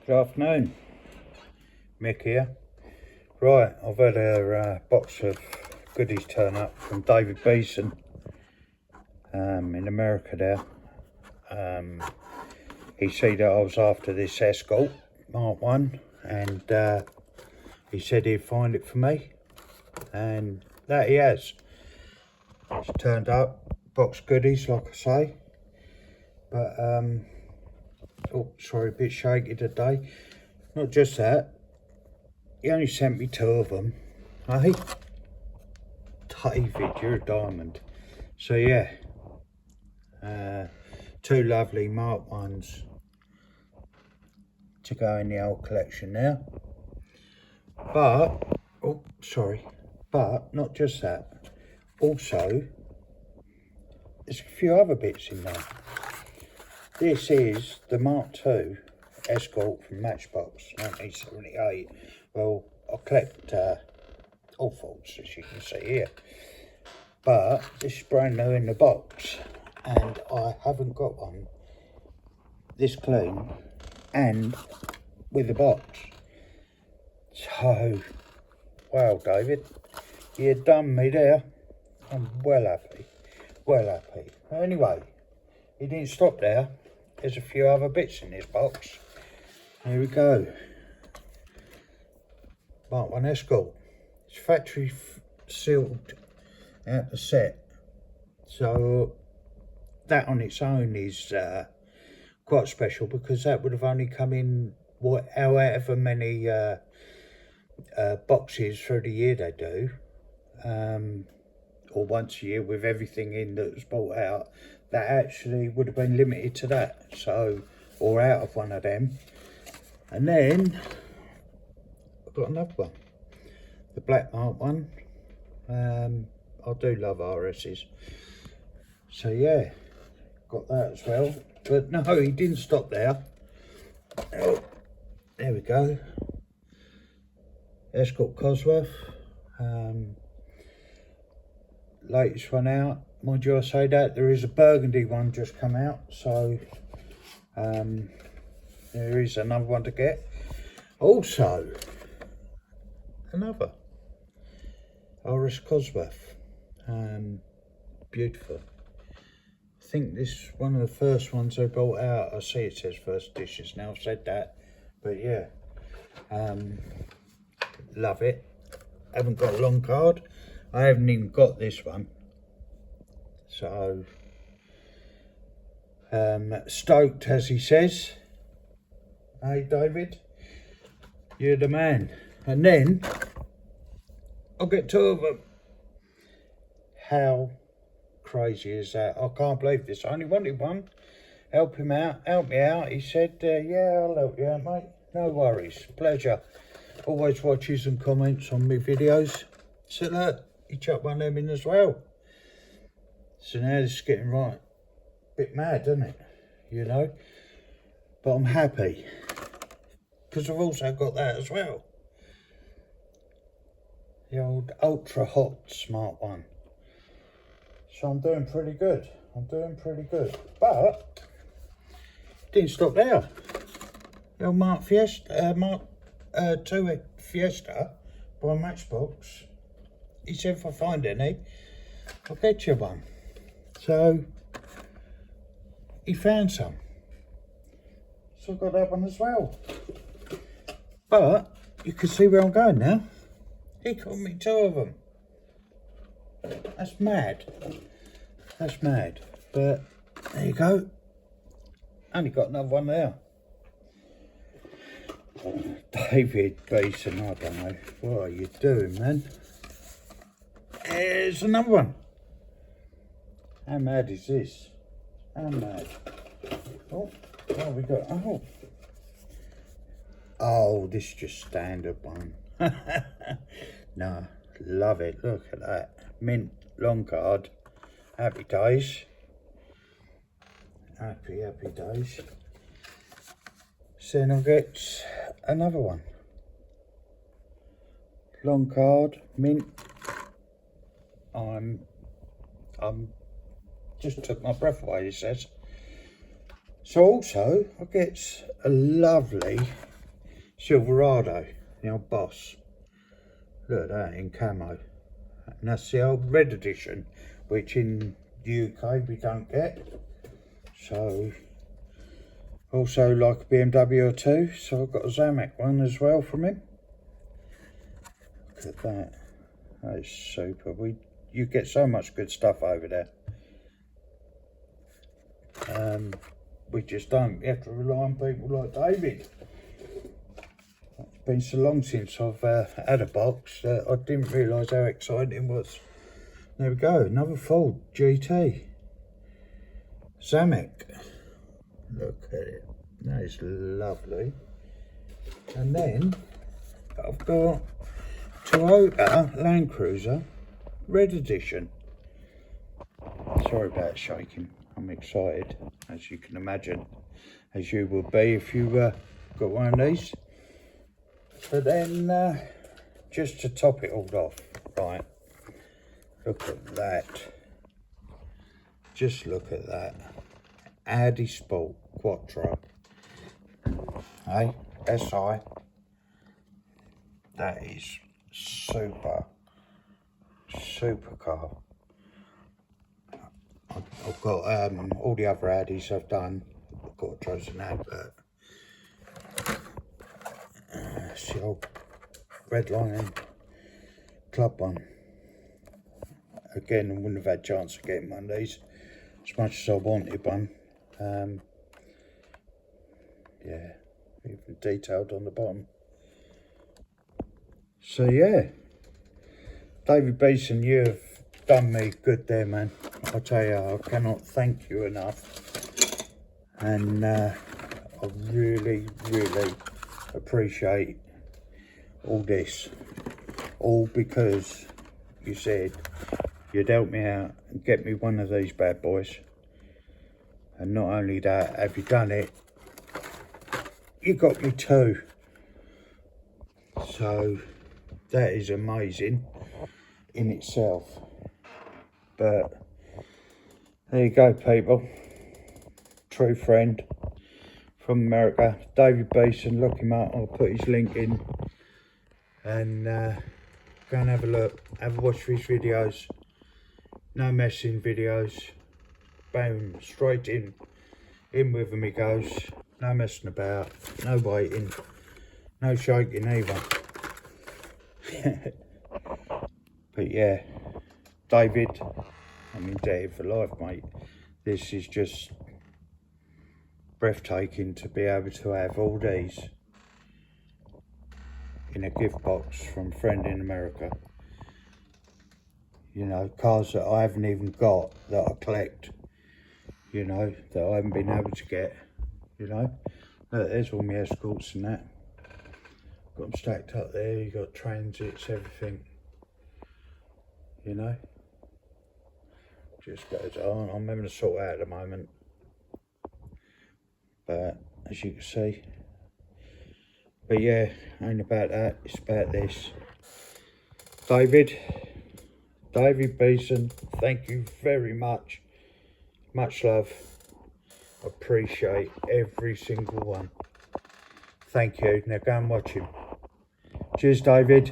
Good afternoon, Mick here. Right, I've had a box of goodies turn up from David Beeson in America there. He said that I was after this Escort Mark 1 and he said he'd find it for me, and that he has. It's turned up, box goodies like I say, but oh sorry, a bit shaky today. Not just that, he only sent me 2 of them. Hey, David, you're a diamond. So yeah, 2 lovely Mark 1s to go in the old collection now. But, oh sorry, but not just that, also there's a few other bits in there. This is the Mark II Escort from Matchbox 1978. Well, I collect all Fords, as you can see here, but this is brand new in the box, and I haven't got one this clean and with the box. So, wow, David, you done me there. I'm well happy, well happy. Anyway, he didn't stop there. There's a few other bits in this box. Here we go. Mark 1 Escort. It's factory sealed out the set. So that on its own is quite special, because that would have only come in however many boxes through the year they do. Or once a year with everything in that was bought out. That actually would have been limited to that, so, or out of one of them. And then I've got another one, the black Mark 1. I do love RS's, so yeah, got that as well. But no, he didn't stop there. Oh, there we go, Escort Cosworth, latest one out. Mind you, I say that there is a burgundy one just come out, so there is another one to get. Also, another RS Cosworth, beautiful. I think this is one of the first ones they brought out. I see it says first editions now, I've said that, but yeah, love it. Haven't got a long card. I haven't even got this one. So, stoked, as he says. Hey, David, you're the man. And then I'll get 2 of them. How crazy is that? I can't believe this. I only wanted one. Help him out, help me out. He said, yeah, I'll help you out, mate. No worries, pleasure. Always watches and comments on my videos. So look, he chucked one of them in as well. So now this is getting right, bit mad, isn't it? You know, but I'm happy because I've also got that as well. The old ultra hot Smart 1. So I'm doing pretty good. I'm doing pretty good. But didn't stop there. The old Mark Fiesta, Mark II Fiesta by Matchbox. He said if I find any, I'll get you one. So he found some, so I've got that one as well. But you can see where I'm going now. He got me 2 of them. That's mad. That's mad. But there you go. Only got another one there. David Beeson, I don't know. What are you doing, man? There's another one. How mad is this? How mad? Oh, what we got? Oh, this is just standard one. No, love it. Look at that. Mint long card. Happy days. Happy days. So then I'll get another one. Long card, mint. I'm just took my breath away, he says. So also I get a lovely Silverado, the old Boss. Look at that in camo. And that's the old red edition, which in the UK we don't get. So, also like a BMW or two, so I've got a Zamek one as well from him. Look at that. That is super. You get so much good stuff over there. We just don't. We have to rely on people like David. It's been so long since I've had a box that I didn't realise how exciting it was. There we go, another Ford GT. Zamek. Look at it. That is lovely. And then I've got Toyota Land Cruiser Red Edition. Sorry about shaking. I'm excited, as you can imagine, as you will be if you got one of these. But then, just to top it all off, right, look at that. Just look at that. Audi Sport Quattro. Hey, SI. That is super car. I've got all the other Audis I've done, Quattros and that, but it's the old Red Lion Club one. Again, I wouldn't have had a chance of getting one of these as much as I wanted one. Yeah, even detailed on the bottom. So yeah, David Beeson, you've done me good there, man. I tell you, I cannot thank you enough. And I really appreciate all this. All because you said you'd help me out and get me one of these bad boys. And not only that, have you done it, you got me two. So that is amazing in itself. But there you go, people. True friend from America, David Beeson. Look him up. I'll put his link in. And go and have a look. Have a watch for his videos. No messing videos. Boom, straight in. In with him he goes. No messing about. No waiting. No shaking either. But yeah, David, I'm indebted for life, mate. This is just breathtaking to be able to have all these in a gift box from a friend in America. You know, cars that I haven't even got, that I collect, you know, that I haven't been able to get, you know. Look, there's all my Escorts and that. Got them stacked up there, you got Transits, everything, you know. Just goes on. I'm having to sort out at the moment. But as you can see. But yeah, ain't about that, it's about this. David Beeson, thank you very much. Much love. Appreciate every single one. Thank you. Now go and watch him. Cheers, David.